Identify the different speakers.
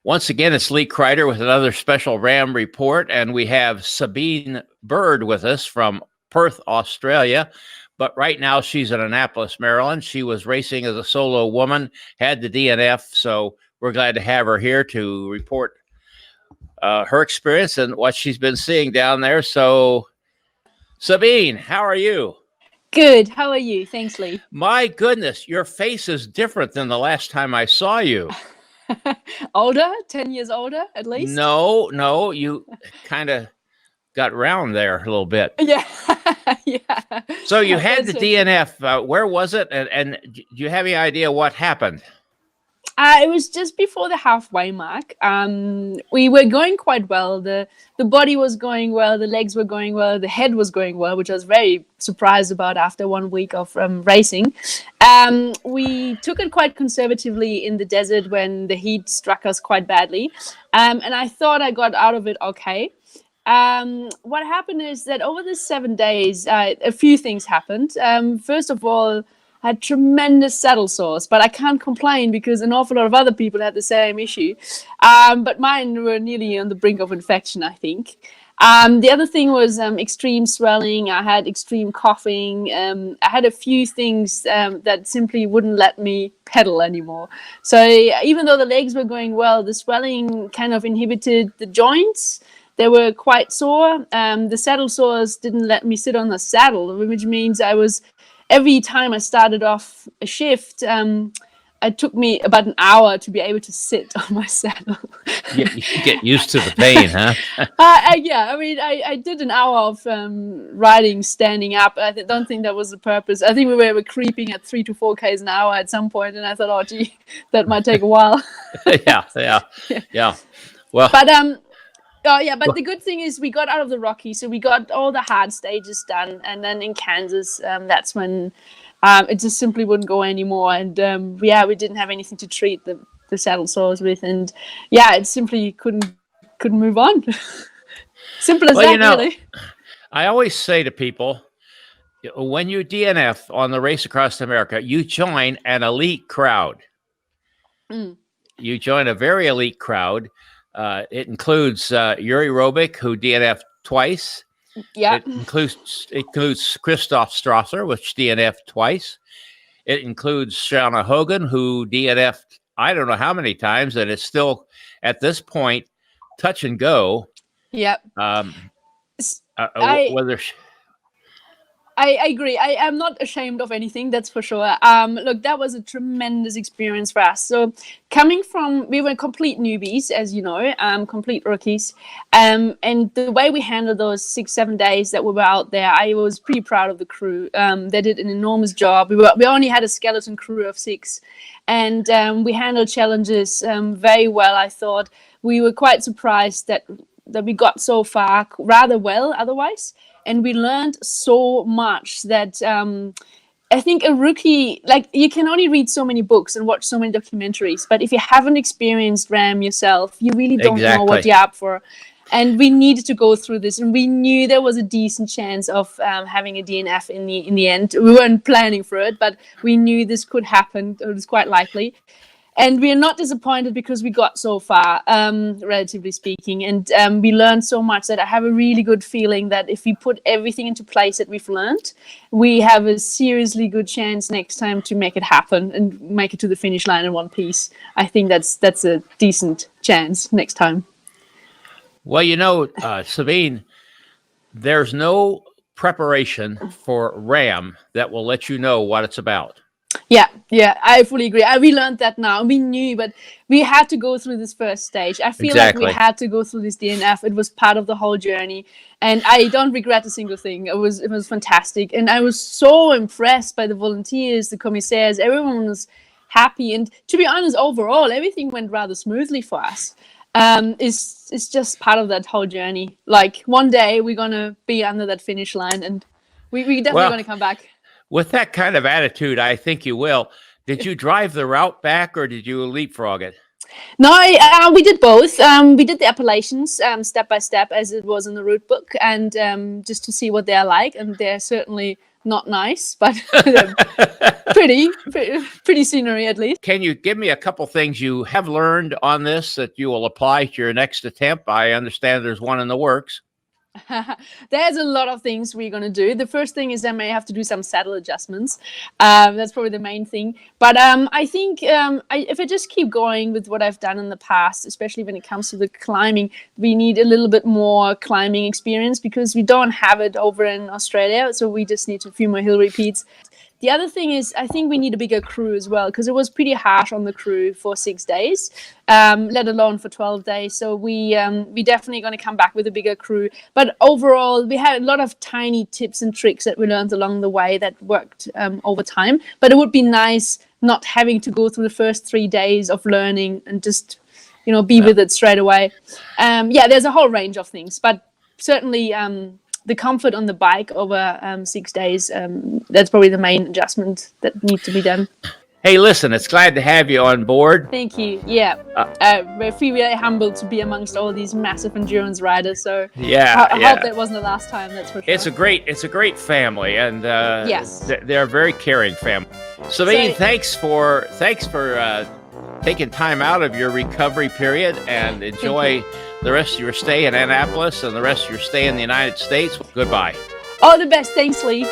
Speaker 1: Once again, it's Lee Kreider with another special RAAM report, and we have Sabine Bird with us from Perth, Australia. But right now, she's in Annapolis, Maryland. She was racing as a solo woman, had the DNF, so we're glad to have her here to report her experience and what she's been seeing down there. So, Sabine, how are you?
Speaker 2: Good. How are you? Thanks, Lee.
Speaker 1: My goodness, your face is different than the last time I saw you.
Speaker 2: Older? 10 years older, at least?
Speaker 1: No, you kind of got round there a little bit.
Speaker 2: Yeah. Yeah.
Speaker 1: So you had the DNF. Where was it? And do you have any idea what happened?
Speaker 2: It was just before the halfway mark. We were going quite well. The body was going well. The legs were going well. The head was going well, which I was very surprised about after 1 week of racing. We took it quite conservatively in the desert when the heat struck us quite badly. And I thought I got out of it okay. What happened is that over the 7 days, a few things happened. First of all, I had tremendous saddle sores, but I can't complain because an awful lot of other people had the same issue. But mine were nearly on the brink of infection, I think. The other thing was extreme swelling. I had extreme coughing. I had a few things that simply wouldn't let me pedal anymore. So even though the legs were going well, the swelling kind of inhibited the joints. They were quite sore. The saddle sores didn't let me sit on the saddle, which means every time I started off a shift, it took me about an hour to be able to sit on my saddle.
Speaker 1: You get used to the pain, huh?
Speaker 2: Yeah, I mean, I did an hour of riding standing up. I don't think that was the purpose. I think we were creeping at 3 to 4 Ks an hour at some point, and I thought, oh, gee, that might take a while.
Speaker 1: Yeah. Well,
Speaker 2: but the good thing is we got out of the Rockies, so we got all the hard stages done, and then in Kansas, that's when it just simply wouldn't go anymore, and we didn't have anything to treat the saddle sores with, and it simply couldn't move on. Simple as that, really.
Speaker 1: I always say to people, when you DNF on the Race Across America, you join an elite crowd. You join a very elite crowd. It includes Yuri Robic, who DNF'd twice.
Speaker 2: Yeah.
Speaker 1: It includes Christoph Strasser, which DNF'd twice. It includes Shauna Hogan, who DNF'd I don't know how many times, and it's still at this point touch and go.
Speaker 2: Yep.
Speaker 1: Whether
Speaker 2: I agree. I am not ashamed of anything, that's for sure. Look, that was a tremendous experience for us. So we were complete newbies, as you know, complete rookies. And the way we handled those 6-7 days that we were out there, I was pretty proud of the crew. They did an enormous job. We only had a skeleton crew of 6. And we handled challenges very well, I thought. We were quite surprised that we got so far rather well otherwise. And we learned so much that I think a rookie, like, you can only read so many books and watch so many documentaries, but if you haven't experienced RAAM yourself, you really don't know what you're up for. And we needed to go through this, and we knew there was a decent chance of having a DNF in the end. We weren't planning for it, but we knew this could happen. It was quite likely. And we are not disappointed because we got so far, relatively speaking. And we learned so much that I have a really good feeling that if we put everything into place that we've learned, we have a seriously good chance next time to make it happen and make it to the finish line in one piece. I think that's a decent chance next time.
Speaker 1: Well, Sabine, there's no preparation for RAAM that will let you know what it's about.
Speaker 2: Yeah, I fully agree. We learned that now. We knew, but we had to go through this first stage. I feel like we had to go through this DNF. It was part of the whole journey, and I don't regret a single thing. It was fantastic, and I was so impressed by the volunteers, the commissaires. Everyone was happy, and to be honest, overall, everything went rather smoothly for us. It's just part of that whole journey. Like, one day we're gonna be under that finish line, and we definitely gonna come back.
Speaker 1: With that kind of attitude, I think you will. Did you drive the route back, or did you leapfrog it?
Speaker 2: No, we did both. We did the Appalachians step by step as it was in the route book, and just to see what they're like. And they're certainly not nice, but pretty scenery at least.
Speaker 1: Can you give me a couple things you have learned on this that you will apply to your next attempt? I understand there's one in the works.
Speaker 2: There's a lot of things we're going to do. The first thing is I may have to do some saddle adjustments. That's probably the main thing. But I think if I just keep going with what I've done in the past, especially when it comes to the climbing, we need a little bit more climbing experience because we don't have it over in Australia. So we just need a few more hill repeats. The other thing is, I think we need a bigger crew as well, because it was pretty harsh on the crew for 6 days, let alone for 12 days. So we definitely going to come back with a bigger crew. But overall, we had a lot of tiny tips and tricks that we learned along the way that worked over time. But it would be nice not having to go through the first 3 days of learning and just, be with it straight away. There's a whole range of things, but certainly the comfort on the bike over 6 days, that's probably the main adjustment that needs to be done.
Speaker 1: Hey, listen, it's glad to have you on board.
Speaker 2: Thank you. Yeah. We're very humbled to be amongst all these massive endurance riders. So I hope that wasn't the last time, that's for sure.
Speaker 1: It's a great family, and
Speaker 2: yes,
Speaker 1: they're a very caring family. Sabine, thanks for taking time out of your recovery period, and enjoy the rest of your stay in Annapolis and the rest of your stay in the United States. Goodbye.
Speaker 2: All the best. Thanks, Lee.